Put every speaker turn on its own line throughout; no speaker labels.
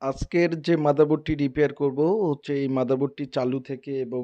আজকের যে মাদারবোর্ডটি রিপেয়ার করব হচ্ছে এই মাদারবোর্ডটি চালু থেকে এবং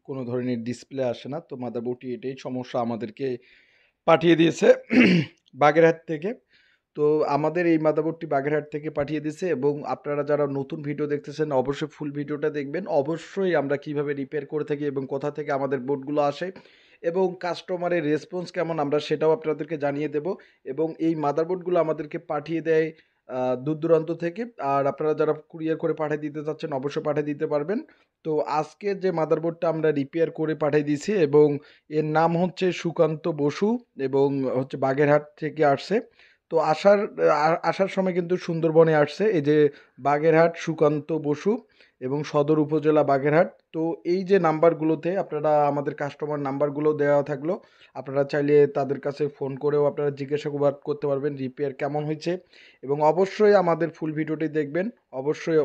কোনো ধরনের ডিসপ্লে আসে না। তো মাদারবোর্ডটি এটাই সমস্যা আমাদেরকে পাঠিয়ে দিয়েছে বাগেরহাট থেকে। তো আমাদের এই মাদারবোর্ডটি বাগেরহাট থেকে পাঠিয়ে দিয়েছে এবং আপনারা যারা নতুন ভিডিও দেখতেছেন অবশ্যই ফুল ভিডিওটা দেখবেন। অবশ্যই আমরা কিভাবে রিপেয়ার করে থাকি এবং কোথা থেকে আমাদের বোর্ডগুলো আসে এবং কাস্টমারের রেসপন্স কেমন আমরা সেটাও আপনাদেরকে জানিয়ে দেব। এবং এই মাদারবোর্ডগুলো আমাদেরকে পাঠিয়ে দেয় দূর দূরান্ত থেকে। আর আপনারা যারা কুরিয়ার করে পাঠিয়ে দিতে চাচ্ছেন অবশ্যই পাঠিয়ে দিতে পারবেন। তো আজকে যে মাদারবোর্ডটা আমরা রিপেয়ার করে পাঠিয়ে দিয়েছি এবং এর নাম হচ্ছে সুকান্ত বসু এবং হচ্ছে বাগেরহাট থেকে আসছে। তো আসার সময় কিন্তু সুন্দরবনে আসছে এই যে বাগেরহাট সুকান্ত বসু এবং সদর উপজেলা বাগেরহাট। তো এই যে নাম্বারগুলোতে আপনারা আমাদের কাস্টমার নাম্বারগুলো দেওয়া থাকলো, আপনারা চাইলে তাদের কাছে ফোন করেও আপনারা জিজ্ঞাসাবাদ করতে পারবেন রিপেয়ার কেমন হয়েছে এবং অবশ্যই আমাদের ফুল ভিডিওটি দেখবেন। অবশ্যই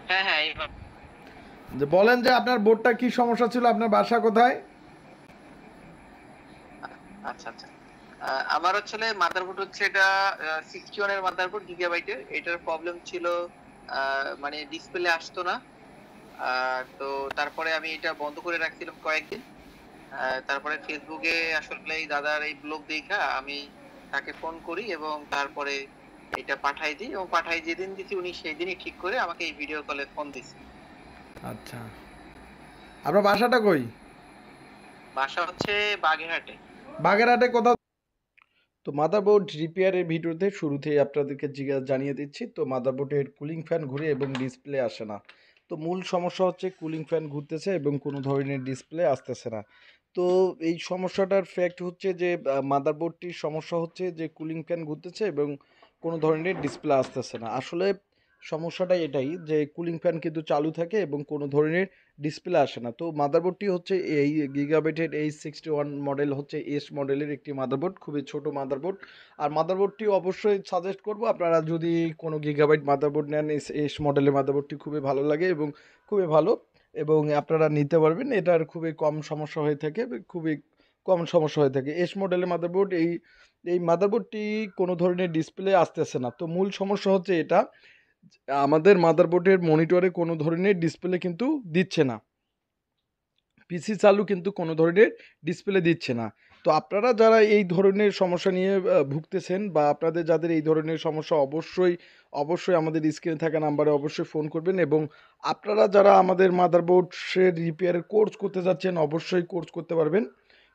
হ্যাঁ, হ্যাঁ, এইভাবে।
যে বলেন যে আপনার বোর্ডটা কি সমস্যা ছিল, আপনার বাসা কোথায়?
আচ্ছা, আচ্ছা। আমার আসলে মাদারবোর্ড হচ্ছে এটা 61 এর মাদারবোর্ড গিগাবাইটের। এটার প্রবলেম ছিল মানে ডিসপ্লে আসতো না। তো তারপরে আমি এটা বন্ধ করে রাখছিলাম কয়েকদিন। তারপরে ফেসবুকে আসলে এই দাদার এই ব্লগ দেখা আমি তাকে ফোন করি এবং তারপরে এটা পাঠাই দিই এবং পাঠাই যেদিন দিছি উনি সেই দিনই ঠিক করে আমাকে এই ভিডিও কলে ফোন দিছে।
আচ্ছা, আপনার বাসাটা কই?
বাসা হচ্ছে বাগেরহাটে।
বাগেরহাটে কোথাও? তো মাদারবোর্ড রিপেয়ারের ভিডিওতে শুরুতেই আপনাদেরকে জানিয়ে দিচ্ছি। তো মাদারবোর্ডের কুলিং ফ্যান ঘুরে এবং ডিসপ্লে আসে না। তো মূল সমস্যা হচ্ছে কুলিং ফ্যান ঘুরতেছে এবং কোনো ধরনের ডিসপ্লে আসতেছে না। তো এই সমস্যাটার ফ্যাক্ট হচ্ছে যে মাদারবোর্ডটির সমস্যা হচ্ছে যে কুলিং ফ্যান ঘুরতেছে এবং কোনো ধরনের ডিসপ্লে আসতেছে না। আসলে সমস্যাটা এটাই যে কুলিং ফ্যান কিন্তু চালু থাকে এবং কোনো ধরনের ডিসপ্লে আসে না। তো মাদারবোর্ডটি হচ্ছে এই গিগাবাইটের H61 মডেল হচ্ছে এস মডেলের একটি মাদারবোর্ড, খুবই ছোট মাদারবোর্ড। আর মাদারবোর্ডটি অবশ্যই সাজেস্ট করব আপনারা যদি কোনো গিগাবাইট মাদারবোর্ড নেন, এস মডেলের মাদারবোর্ডটি খুবই ভালো লাগে এবং খুবই ভালো এবং আপনারা নিতে পারবেন। এটার খুবই কম সমস্যা হয়ে থাকে, খুবই কম সমস্যা হয়ে থাকে এস মডেলের মাদারবোর্ড। এই মাদারবোর্ডটি কোনো ধরনের ডিসপ্লে আসতেছে না। তো মূল সমস্যা হচ্ছে এটা, আমাদের মাদারবোর্ডের মনিটরে কোনো ধরনের ডিসপ্লে কিন্তু দিচ্ছে না, পিসি চালু কিন্তু কোনো ধরনের ডিসপ্লে দিচ্ছে না। তো আপনারা যারা এই ধরনের সমস্যা নিয়ে ভুগতেছেন বা আপনাদের যাদের এই ধরনের সমস্যা অবশ্যই আমাদের স্ক্রিনে থাকা নাম্বারে অবশ্যই ফোন করবেন এবং আপনারা যারা আমাদের মাদারবোর্ডের রিপেয়ারের কোর্স করতে যাচ্ছেন অবশ্যই কোর্স করতে পারবেন।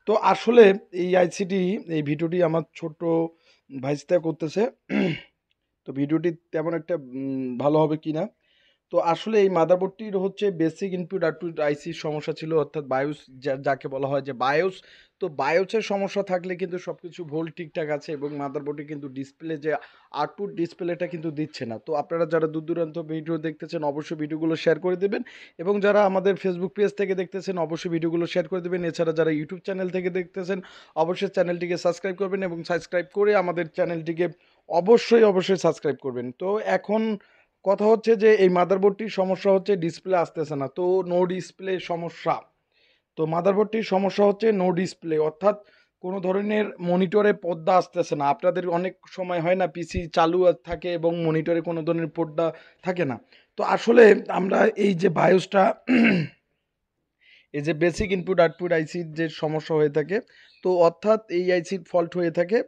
তো আসলে এই আইসিটি এই ভিডিওটি আমার ছোট ভাইস্তা করতেছে। তো ভিডিওটি তেমন একটা ভালো হবে কি না। তো আসলে এই মাদারবোর্ডটির হচ্ছে বেসিক ইনপুট আউটপুট আইসির সমস্যা ছিল, অর্থাৎ বায়োস যাকে বলা হয় যে বায়োস। তো বায়োসের সমস্যা থাকলে কিন্তু সব কিছু ভোল্ট ঠিকঠাক আছে এবং মাদারবোর্ডে কিন্তু ডিসপ্লে যে আউটপুট ডিসপ্লেটা কিন্তু দিচ্ছে না। তো আপনারা যারা দূর দূরান্ত ভিডিও দেখতেছেন অবশ্যই ভিডিওগুলো শেয়ার করে দেবেন এবং যারা আমাদের ফেসবুক পেজ থেকে দেখতেছেন অবশ্যই ভিডিওগুলো শেয়ার করে দেবেন। এছাড়া যারা ইউটিউব চ্যানেল থেকে দেখতেছেন অবশ্যই চ্যানেলটিকে সাবস্ক্রাইব করবেন এবং সাবস্ক্রাইব করে আমাদের চ্যানেলটিকে অবশ্যই সাবস্ক্রাইব করবেন। তো এখন কথা হচ্ছে যে এই মাদারবোর্ডটির সমস্যা হচ্ছে ডিসপ্লে আসতেছে না, তো নো ডিসপ্লে সমস্যা। তো মাদারবোর্ডটির সমস্যা হচ্ছে নো ডিসপ্লে, অর্থাৎ কোনো ধরনের মনিটরে পর্দা আসতেছে না। আপনাদের অনেক সময় হয় না পিসি চালু থাকে এবং মনিটরে কোনো ধরনের পর্দা থাকে না। তো আসলে আমরা এই যে বায়োসটা এই যে বেসিক ইনপুট আউটপুট আইসির যে সমস্যা হয়ে থাকে, তো অর্থাৎ এই আইসির ফল্ট হয়ে থাকে।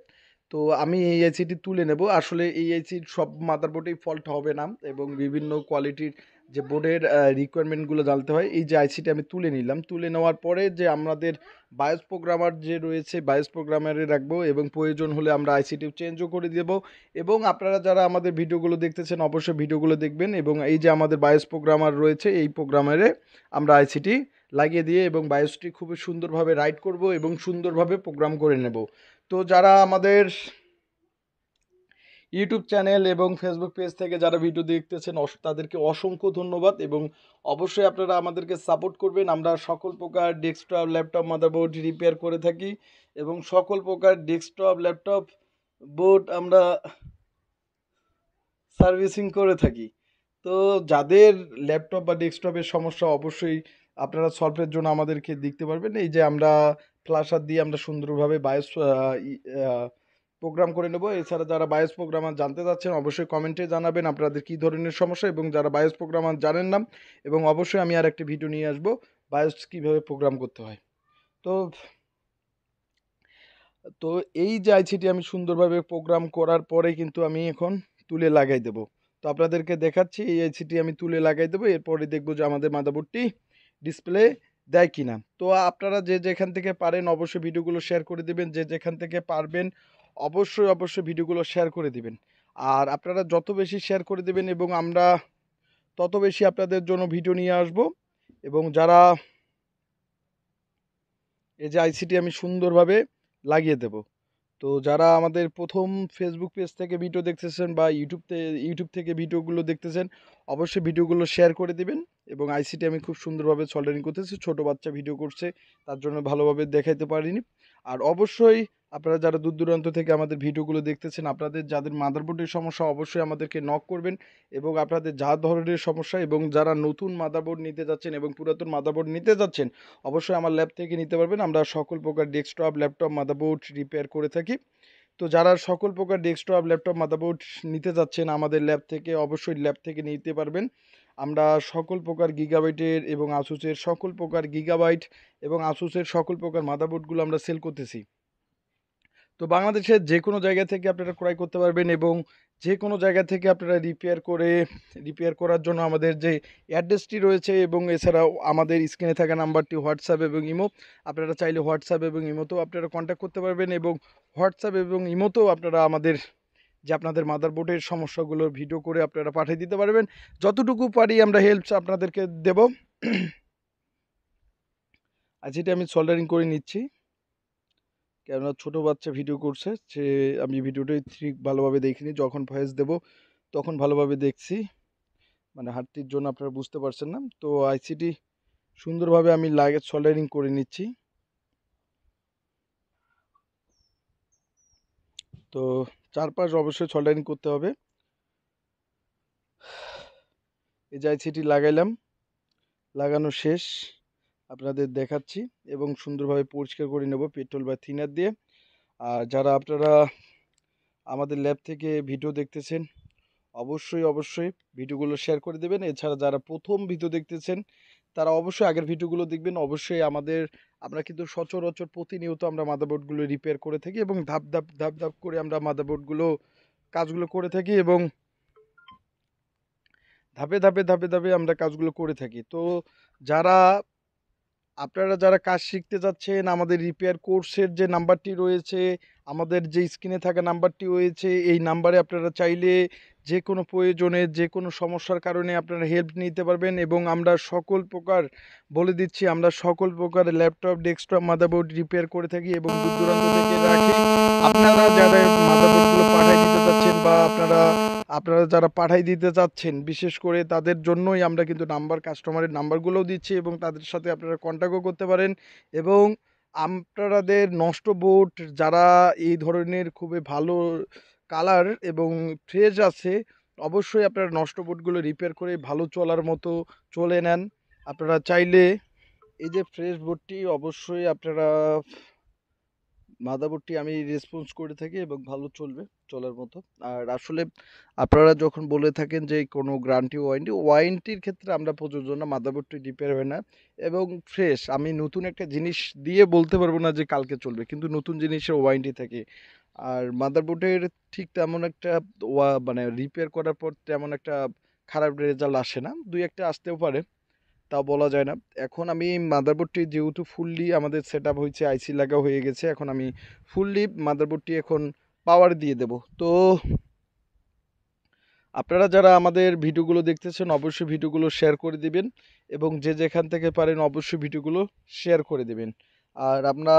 তো আমি এই আইসিটি তুলে নেব। আসলে এই আইসির সব মাদারবোর্ডেই ফল্ট হবে না এবং বিভিন্ন কোয়ালিটির যে বোর্ডের রিকোয়ারমেন্টগুলো জানতে হয়। এই যে আইসিটি আমি তুলে নিলাম, তুলে নেওয়ার পরে যে আমাদের বায়োস প্রোগ্রামার যে রয়েছে বায়োস প্রোগ্রামারে রাখবো এবং প্রয়োজন হলে আমরা আইসিটিও চেঞ্জও করে দেব। এবং আপনারা যারা আমাদের ভিডিওগুলো দেখতেছেন অবশ্যই ভিডিওগুলো দেখবেন এবং এই যে আমাদের বায়োস প্রোগ্রামার রয়েছে এই প্রোগ্রামারে আমরা আইসিটি লাগিয়ে দিয়ে এবং বায়োসটি খুবই সুন্দরভাবে রাইট করব এবং সুন্দরভাবে প্রোগ্রাম করে নেব। তো যারা আমাদের ইউটিউব চ্যানেল এবং ফেসবুক পেজ থেকে যারা ভিডিও দেখতেছেন তাদেরকে অসংখ্য ধন্যবাদ এবং অবশ্যই আপনারা আমাদেরকে সাপোর্ট করবেন। আমরা সকল প্রকার ডেস্কটপ ল্যাপটপ মাদারবোর্ড রিপেয়ার করে থাকি এবং সকল প্রকার ডেস্কটপ ল্যাপটপ বোর্ড আমরা সার্ভিসিং করে থাকি। তো যাদের ল্যাপটপ বা ডেস্কটপের সমস্যা অবশ্যই আপনারা সলভের জন্য আমাদেরকে দেখতে পারবেন। এই যে আমরা ফ্ল্যাশার দিয়ে আমরা সুন্দরভাবে বায়োস প্রোগ্রাম করে নেব। এছাড়া যারা বায়োস প্রোগ্রামার জানতে চাচ্ছেন অবশ্যই কমেন্টে জানাবেন আপনাদের কী ধরনের সমস্যা, এবং যারা বায়োস প্রোগ্রামার জানেন না, এবং অবশ্যই আমি আর একটা ভিডিও নিয়ে আসবো বায়োস কীভাবে প্রোগ্রাম করতে হয়। তো তো এই যে আইসিটি আমি সুন্দরভাবে প্রোগ্রাম করার পরে কিন্তু আমি এখন তুলে লাগাই দেব। তো আপনাদেরকে দেখাচ্ছি এই আইসিটি আমি তুলে লাগাই দেবো, এরপরে দেখবো যে আমাদের মাদারবোর্ডটি ডিসপ্লে দেয় কিনা। তো আপনারা যে যেখান থেকে পারেন অবশ্যই ভিডিওগুলো শেয়ার করে দিবেন, যে যেখান থেকে পারবেন অবশ্যই ভিডিওগুলো শেয়ার করে দিবেন। আর আপনারা যত বেশি শেয়ার করে দিবেন এবং আমরা তত বেশি আপনাদের জন্য ভিডিও নিয়ে আসব। এবং যারা এই যে আইসিটি আমি সুন্দরভাবে লাগিয়ে দেব। তো যারা আমাদের প্রথম ফেসবুক পেজ থেকে ভিডিও দেখতেছেন বা ইউটিউব থেকে ভিডিওগুলো দেখতেছেন অবশ্যই ভিডিওগুলো শেয়ার করে দিবেন। এবং আইসিটি আমি খুব সুন্দরভাবে সোল্ডারিং করতেছি, ছোট বাচ্চা ভিডিও করছে তার জন্য ভালোভাবে দেখাইতে পারিনি। আর অবশ্যই আপনারা যারা দূর দূরান্ত থেকে আমাদের ভিডিওগুলো দেখতেছেন আপনাদের যাদের মাদারবোর্ডের সমস্যা অবশ্যই আমাদেরকে নক করবেন, এবং আপনাদের যা ধরনের সমস্যা, এবং যারা নতুন মাদারবোর্ড নিতে যাচ্ছেন এবং পুরাতন মাদারবোর্ড নিতে যাচ্ছেন অবশ্যই আমার ল্যাব থেকে নিতে পারবেন। আমরা সকল প্রকার ডেস্কটপ ল্যাপটপ মাদারবোর্ড রিপেয়ার করে থাকি। তো যারা সকল প্রকার ডেস্কটপ ল্যাপটপ মাদারবোর্ড নিতে যাচ্ছেন আমাদের ল্যাব থেকে অবশ্যই ল্যাব থেকে নিতে পারবেন। আমরা সকল প্রকার গিগাবাইটের এবং আসুসের সকল প্রকার গিগাবাইট এবং আসুসের সকল প্রকার মাদারবোর্ডগুলো আমরা সেল করতেছি। তো বাংলাদেশের যে কোনো জায়গা থেকে আপনারা ক্রয় করতে পারবেন, এবং যে কোনো জায়গা থেকে আপনারা রিপেয়ার করার জন্য আমাদের যে অ্যাড্রেসটি রয়েছে, এবং এছাড়াও আমাদের স্ক্রিনে থাকা নাম্বারটি হোয়াটসঅ্যাপ এবং ইমো, আপনারা চাইলে হোয়াটসঅ্যাপ এবং ইমোতেও আপনারা কন্ট্যাক্ট করতে পারবেন। এবং হোয়াটসঅ্যাপ এবং ইমোতেও আপনারা আমাদের যে আপনাদের মাদারবোর্ডের সমস্যাগুলোর ভিডিও করে আপনারা পাঠিয়ে দিতে পারবেন। যতটুকু পারি আমরা হেল্পস আপনাদেরকে দেব। আর যেটা আমি সোল্ডারিং করে নিচ্ছি, কেননা ছোটো বাচ্চা ভিডিও করছে, সে আমি ভিডিওটাই ঠিক ভালোভাবে দেখিনি, যখন ভয়েস দেব তখন ভালোভাবে দেখছি, মানে হাঁটতির জন্য আপনারা বুঝতে পারছেন না। তো আইসিটি সুন্দরভাবে আমি সোল্ডারিং করে নিচ্ছি। তো চারপাশ অবশ্যই সোল্ডারিং করতে হবে। এই যে আইসিটি লাগাইলাম, লাগানো শেষ, আপনাদের দেখাচ্ছি, এবং সুন্দরভাবে পরিষ্কার করে নেব পেট্রোল বা থিনার দিয়ে। আর যারা আপনারা আমাদের ল্যাব থেকে ভিডিও দেখতেছেন অবশ্যই ভিডিওগুলো শেয়ার করে দেবেন। এছাড়া যারা প্রথম ভিডিও দেখতেছেন তারা অবশ্যই আগের ভিডিওগুলো দেখবেন। অবশ্যই আমরা কিন্তু সচরাচর প্রতিনিয়ত আমরা মাদারবোর্ডগুলো রিপেয়ার করে থাকি, এবং ধাপ করে আমরা মাদারবোর্ডগুলো কাজগুলো করে থাকি, এবং ধাপে আমরা কাজগুলো করে থাকি। তো যারা আপনারা যারা কাজ শিখতে যাচ্ছেন আমাদের রিপেয়ার কোর্সের যে নাম্বারটি রয়েছে, আমাদের যে স্ক্রিনে থাকা নাম্বারটি রয়েছে, এই নাম্বারে আপনারা চাইলে যে কোনো প্রয়োজনে যে কোনো সমস্যার কারণে আপনারা হেল্প নিতে পারবেন। এবং আমরা সকল প্রকার বলে দিচ্ছি, আমরা সকল প্রকার ল্যাপটপ ডেস্কটপ মাদারবোর্ড রিপেয়ার করে থাকি এবং দূর দূরান্ত থেকে রাখি। আপনারা যারা মাদারবোর্ডগুলো পাঠিয়ে দিতে চাচ্ছেন বা আপনারা যারা পাঠাই দিতে চাচ্ছেন বিশেষ করে তাদের জন্যই আমরা কিন্তু কাস্টমারের নাম্বারগুলোও দিচ্ছি, এবং তাদের সাথে আপনারা কন্ট্যাক্টও করতে পারেন। এবং আপনাদের নষ্ট বোর্ড যারা এই ধরনের খুবই ভালো কালার এবং ফ্রেশ আছে অবশ্যই আপনারা নষ্ট বোর্ডগুলো রিপেয়ার করে ভালো চলার মতো চলে নেন। আপনারা চাইলে এই যে ফ্রেশ বোর্ডটি অবশ্যই আপনারা মাদারবোর্ডটি আমি রেসপন্স করে থাকি এবং ভালো চলার মতো। আর আসলে আপনারা যখন বলে থাকেন যে কোনো গ্যারান্টি ওয়ারেন্টির ক্ষেত্রে আমরা প্রযোজ্য না, মাদারবোর্ডটি রিপেয়ার হয় না এবং ফ্রেশ। আমি নতুন একটা জিনিস দিয়ে বলতে পারবো না যে কালকে চলবে, কিন্তু নতুন জিনিসের ওয়ারেন্টি থাকে। আর মাদারবোর্ডের ঠিক তেমন একটা মানে রিপেয়ার করার পর তেমন একটা খারাপ রেজাল্ট আসে না, দুই একটা আসতেও পারে, তা বলা যায় না। এখন আমি মাদারবোর্ডটি যেহেতু ফুললি আমাদের সেট আপ হয়েছে, আইসি লাগা হয়ে গেছে, এখন আমি ফুললি মাদারবোর্ডটি এখন পাওয়ার দিয়ে দেব। তো আপনারা যারা আমাদের ভিডিওগুলো দেখতেছেন অবশ্যই ভিডিওগুলো শেয়ার করে দিবেন, এবং যে যেখান থেকে পারেন অবশ্যই ভিডিওগুলো শেয়ার করে দিবেন। আর আমরা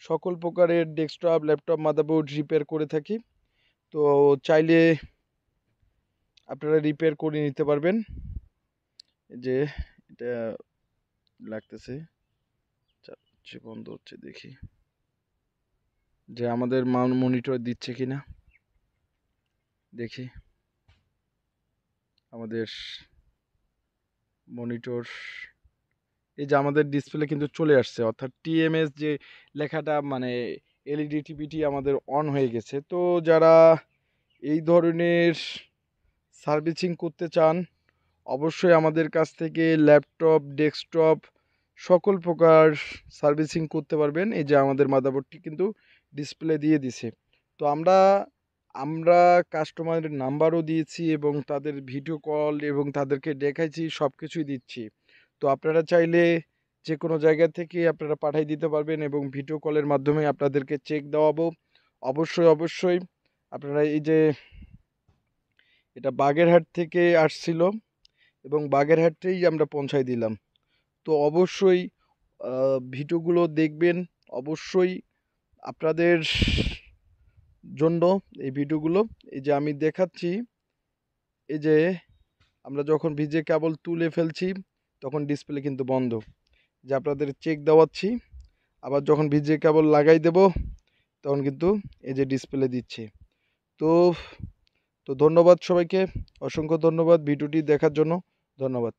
সকল প্রকারের ডেস্কটপ ল্যাপটপ মাদারবোর্ড রিপেয়ার করে থাকি, তো চাইলে আপনারা রিপেয়ার করে নিতে পারবেন। যে এটা লাগতেছে বন্ধ হচ্ছে, দেখি যে আমাদের মনিটর দিচ্ছে কিনা, দেখি আমাদের মনিটর, এই যে আমাদের ডিসপ্লে কিন্তু চলে আসছে, অর্থাৎ টিএমএস যে লেখাটা মানে এলইডি টিভিটি আমাদের অন হয়ে গেছে। তো যারা এই ধরনের সার্ভিসিং করতে চান অবশ্যই আমাদের কাছ থেকে ল্যাপটপ, ডেস্কটপ সকল প্রকার সার্ভিসিং করতে পারবেন। এই যে আমাদের মাদারবোর্ডটি কিন্তু ডিসপ্লে দিয়ে দিছে। তো আমরা আমরা কাস্টমারের নাম্বারও দিয়েছি এবং তাদের ভিডিও কল এবং তাদেরকে দেখাইছি, সব কিছুই দিচ্ছি। তো আপনারা চাইলে যে কোনো জায়গা থেকে আপনারা পাঠিয়ে দিতে পারবেন এবং ভিডিও কলের মাধ্যমে আপনাদেরকে চেক দেওয়াবো। অবশ্যই আপনারা এই যে এটা বাগেরহাট থেকে আসছিল এবং বাগেরহাটেই আমরা পৌঁছায় দিলাম। তো অবশ্যই ভিডিওগুলো দেখবেন। অবশ্যই আপনাদের জন্য এই ভিডিওগুলো, এই যে আমি দেখাচ্ছি, এই যে আমরা যখন ভিজে কেবল তুলে ফেলছি তখন ডিসপ্লে কিন্তু বন্ধ। যে আপনাদের চেক দেওয়াচ্ছি, আবার যখন ভিজে কেবল লাগাই দেব তখন কিন্তু এই যে ডিসপ্লে দিচ্ছে। তো তো ধন্যবাদ সবাইকে, অসংখ্য ধন্যবাদ ভিডিওটি দেখার জন্য। ধন্যবাদ।